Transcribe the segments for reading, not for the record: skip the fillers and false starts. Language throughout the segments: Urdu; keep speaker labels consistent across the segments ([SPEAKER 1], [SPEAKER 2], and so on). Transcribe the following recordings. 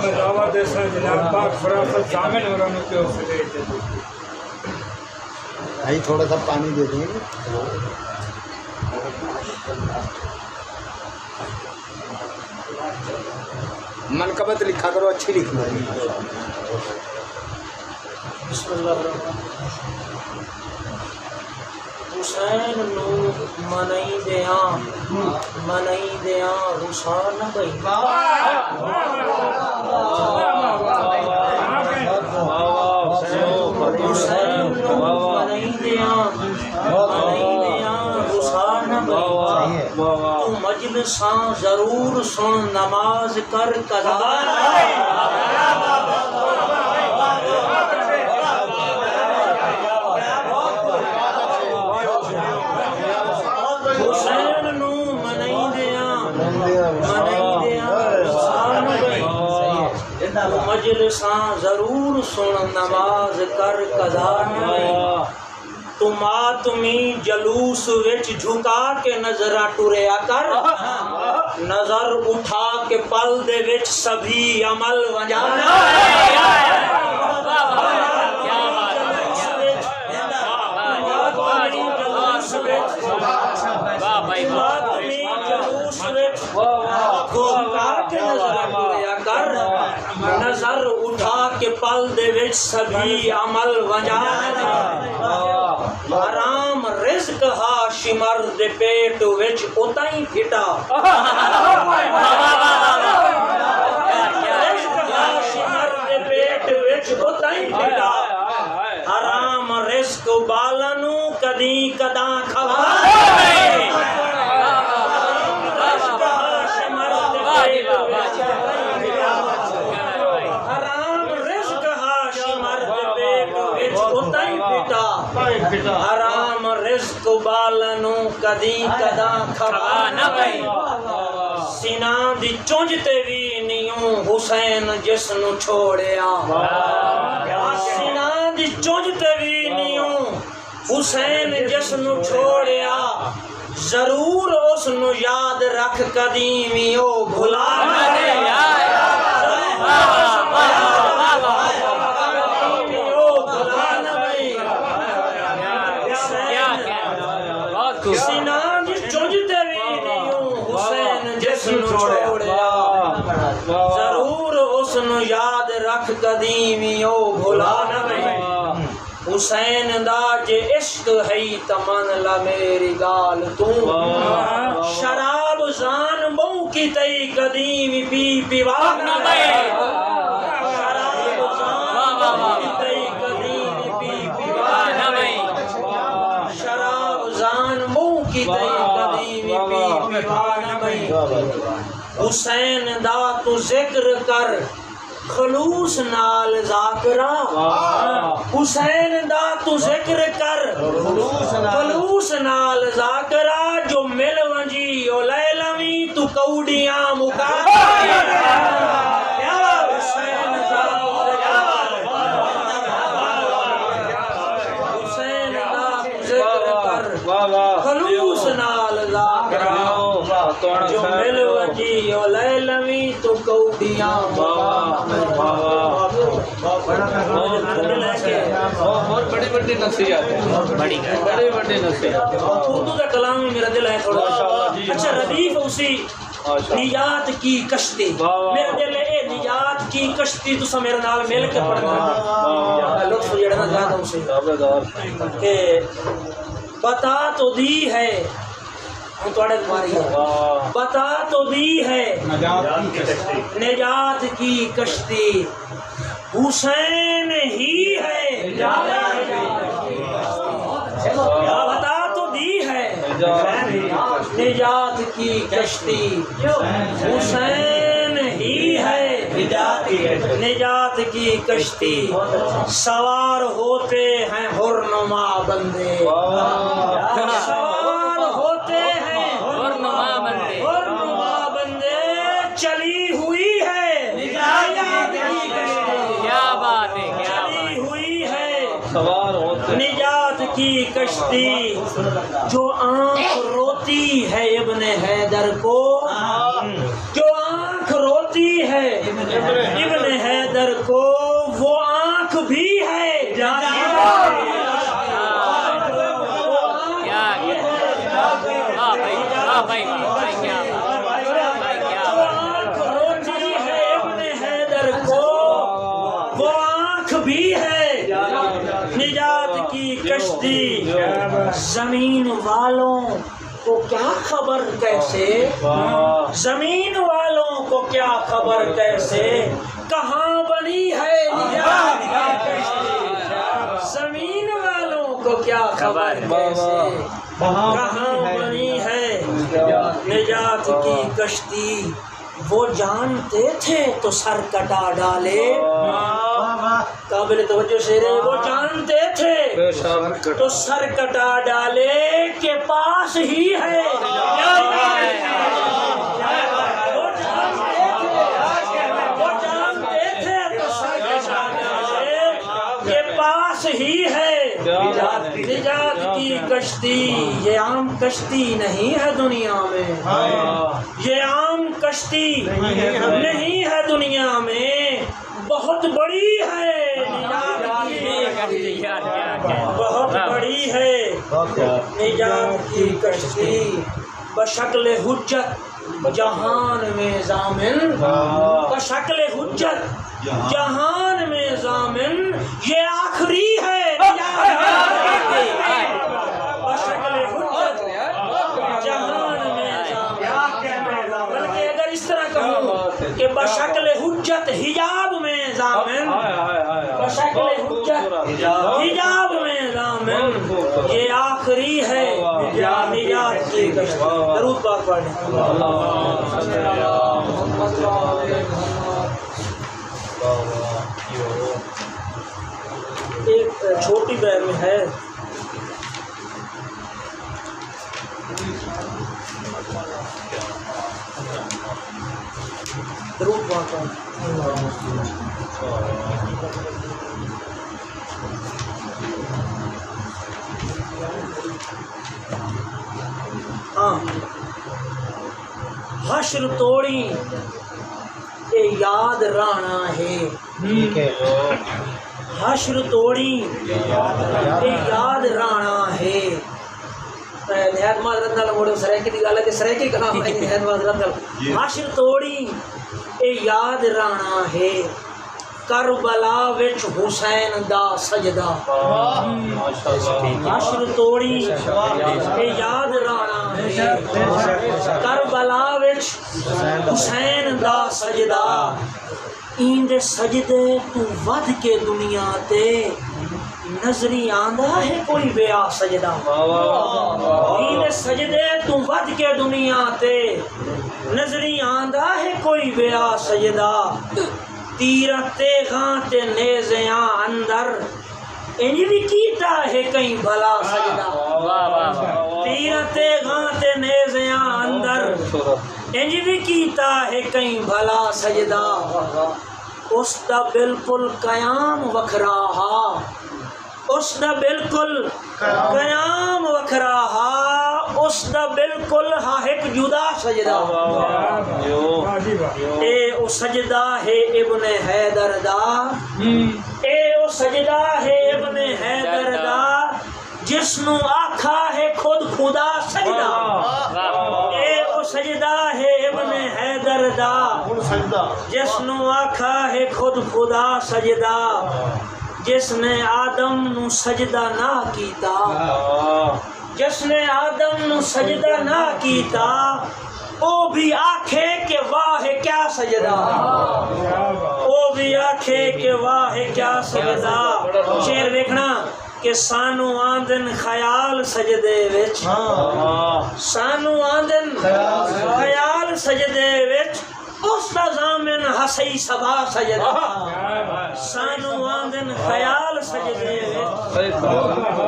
[SPEAKER 1] میں دعوت دے سن جناب پاک فراست شامل ہو رہا کے حوصلے
[SPEAKER 2] بھائی تھوڑا سا پانی دے دیں گے. منقبت لکھا کرو، اچھی لکھنا.
[SPEAKER 3] بسم اللہ الرحمن حسین نو منائی دیاں رسان بھئی حسین نو منائی دیاں رسان بھئی تو مجلساں ضرور سن نماز کر قضا. مجلساں ضرور سن نماز کر قضا نہیں. تو ماتمی جلوس وچ جھکا کے نظراں ٹریا کر، نظر اٹھا کے پل دے وچ سبھی عمل ونجا. نظر اٹھا کے پل دے وچ سبھی عمل ونجا. حرام رزق ہاشمر دے پیٹ وچ اتائی پھٹا. رزق ہاشمر دے پیٹ وچ اتائی پھٹا. حرام رزق بالانو کدی کداں کھوا. حرام رزق بالنو کدی کداں کھوا نہ بھئی. سینہ دی چونج تے وی نیوں حسین جس نو چھوڑیا. سینہ دی چونج تے وی نیوں حسین جس نو چھوڑیا. ضرور اس نو یاد رکھ قدیمی او بھلا نہ دے. ضرور اس نو یاد رکھ قدیمی او بھلا نہ بھئی. حسین دا جے عشق ہے تمن لا میری گال تو. شراب زان بہو کی تئی قدیمی پی پیوا نہ بھئی. شراب زان کی تئی قدیمی پی پیوا نہ بھئی. شراب زان بہو کی تئی قدیمی پی پیوا نہ بھئی. حسین دا تو ذکر کر خلوص نال ذاکرہ. حسین دا تو ذکر کر خلوص نال ذاکرہ. جو مل ونجی او لیلوی تو کوڑیاں مکا. حسین دا تو ذکر کر خلوص نال ذاکرہ. جو مل وجی او لیلوی تو کوڑیاں
[SPEAKER 4] بہت بڑی بڑی نصیحت ہے. بڑی بڑی نصیحت.
[SPEAKER 3] اردو کا کلام میرا دل ہے تھوڑا. اچھا ردیف اسی نجات کی کشتی. میرا دل ہے نجات کی کشتی تو میرے نال مل کے پڑھنا. لطف جڑنا زیادہ اسے کہ بتا تو دی ہے بتا تو دی ہے نجات کی کشتی. حسین ہی ہے. بتا تو دی ہے نجات کی کشتی. حسین ہی ہے نجات کی کشتی. سوار ہوتے ہیں حرنما بندے. سوار ہوتے ہیں حرنما بندے. چلی ہوئی ہے چلی ہوئی ہے نجات کی کشتی. جو آنکھ روتی ہے ابن حیدر کو. جو آنکھ روتی ہے ابن حیدر کو وہ آنکھ بھی ہے روتی ہے ابن حیدر کو وہ آنکھ بھی ہے نجات کی کشتی زمین والوں کو کیا خبر کیسے زمین والوں کو کیا خبر کیسے کہاں بنی ہے نجات کی کشتی زمین والوں کو کیا خبر کیسے کہاں بنی ہے نجات کی کشتی وہ جانتے تھے تو سر کٹا ڈالے قابل توجہ شعر ہے وہ جانتے تھے تو سر کٹا ڈالے کے پاس ہی ہے وہ جانتے تھے تو سر کٹا ڈالے کے پاس ہی ہے نجات کی کشتی یہ عام کشتی نہیں ہے دنیا میں یہ عام کشتی نہیں ہے دنیا میں بہت بڑی ہے نجات کی بہت بڑی ہے نجات کی کشتی بشکل حجت جہان میں ضامن بشکل حجت جہان میں ضامن یہ آخری ہے بشکل حجت جہان میں ضامن بلکہ اگر اس طرح کہوں کہ بشکل حجت حجاب میں ضامن بشکل حجت حجاب میں ضامن یہ آخری ہے نجات کی کشتی درود پاک پڑھیں ایک چھوٹی بہن میں ہے درود پاک پڑھیں حشر توڑی اے یاد رانا ہے حشر توڑی اے یاد رانا ہے نہایت معذرت نال موڑو سرائکی دی گل ہے کہ سرائکی کلام ہے نہایت معذرت نال حشر توڑی اے یاد رانا ہے کربلا وچ حسین دا سجدہ حشر توڑی اے یاد رانا ہے کربلا وچ حسین دا سجدہ ایندے سجدے تو ود کے دنیا تے نظری آندا ہے کوئی بیا سجدہ ایندے سجدے تو ود کے دنیا تے نظری آندا ہے کوئی بیا سجدہ تیرہ تیغاں تے نیزیاں اندر انج بھی کیتا ہے کہیں بھلا سجدہ تیرہ تیغاں تے نیزیاں اندر انج بھی کیتا ہے کہیں بھلا سجدہ اس دا بالکل قیام وکھرا ہا اس دا بالکل قیام وکھرا ہا اس دا بالکل ہا ایک جدا سجدہ اے او سجدہ ہے ابن حیدر دا اے او سجدہ ہے ابن حیدر دا جس نو آکھا ہے خود خدا سجدہ اے او سجدہ ہے ابن حیدر دا جس نو آکھا ہے خود خدا سجدہ جس نے آدم نو سجدہ نہ کیتا جس نے آدم نو سجدہ نہ کیتا او بھی آکھے کہ واہ کیا سجدہ او بھی آکھے کہ واہ کیا سجدہ شعر دیکھنا کہ سانو آندن خیال سجدے وچ سانو آندن خیال سجدے وچ اس دا ضامن ہسی سبا سجدہ سانو آندن خیال سجدے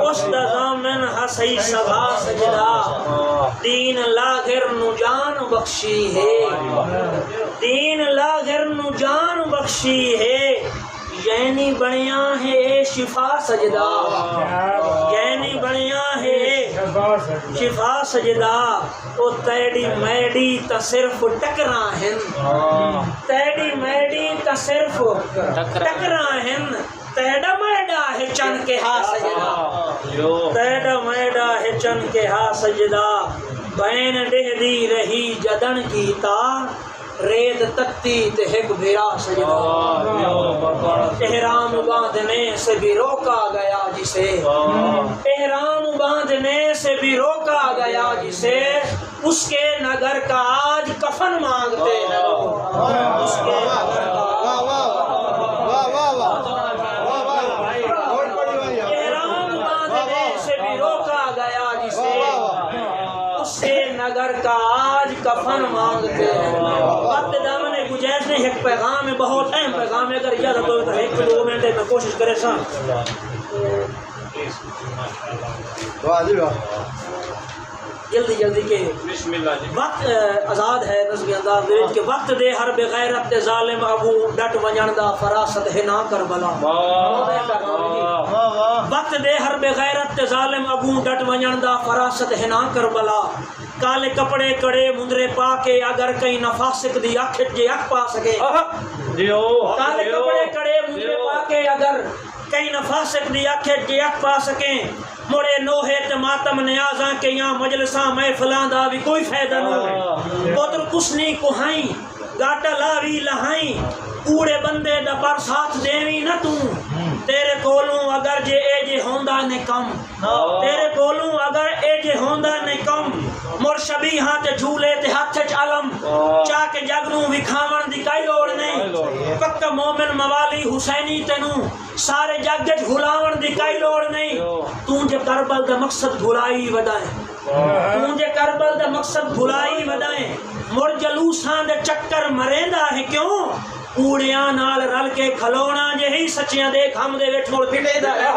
[SPEAKER 3] اس دا ضامن ہسی سبا سجدہ دین لاغر نو جان بخشی ہے دین لاغر نو جان بخشی ہے یعنی بنیا ہے شفا سجدہ یعنی بنیا ہے
[SPEAKER 1] شفا سجدہ
[SPEAKER 3] شفا سجدہ او تیڑی میڈی تا صرف ٹکراں ہن تیڑی میڈی تا صرف ٹکراں ہن تیڑا میڈا ہے چن کے ہا سجدہ تیڑا میڈا ہے چن کے ہا سجدہ بین ڈہ دی رہی جدن کیتا ریت تتی تے ہک بھیرا سجدہ احرام باندھنے سے بھی روکا گیا جسے احرام باندھنے سے بھی روکا گیا جسے اس کے نگر کا آج کفن مانگتے ہیں اس کے نگر کا احرام باندھنے سے بھی روکا گیا جسے اس کے نگر کا آج کفن مانگتے ہیں وقت دامن گجیش نے ایک پیغام ہے بہت اہم پیغام ہے اگر اجازت ہو تو ایک 2 منٹ میں کوشش کرے سا جلدی جلدی کے
[SPEAKER 4] بسم اللہ جی
[SPEAKER 3] وقت آزاد ہے نظمی انداز دے کہ وقت دے ہر بغیرت ظالم ابو ڈٹ ونجن دا فراست ہے نا کربلا وقت دے ہر بغیرت ظالم ابو ڈٹ ونجن دا فراست ہے نا کربلا کالے کپڑے کڑے مندرے پا کے اگر کئی نفاسق دی اکھ جے اکھ پا سکے کالے کپڑے کڑے مندرے پا کے اگر کئی نفاسق دی اکھ جے اکھ پا سکیں مڑے نوہے تے ماتم نیازاں کے یہاں مجلساں محفلاں دا بھی کوئی فائدہ نہ پتر کسنی کوہائیں گاٹا لاوی لہائیں کوڑے بندے دا پر ساتھ دیوی نہ تو تیرے کولوں اگر جے اے جے ہوندا نے کم تیرے کولوں اگر اے جے ہوندا نے کم مر شبیہاں تے جھولے تے ہاتھ چ علم چا کے جگنوں وکھاون دی کئی لوڑ نہیں پکا مومن موالی حسینی تینوں سارے جگ وچ بھلاون دی کئی لوڑ نہیں تو جے کربل دا مقصد بھلائی وڈائیں تو جے کربل دا مقصد بھلائی وڈائیں مر جلوساں دے چکر مریندا ہے کیوں کوڑیاں نال رل کے کھلونا جے ہی سچیاں دے کھم دے وچ مڑ پھٹے دا ہے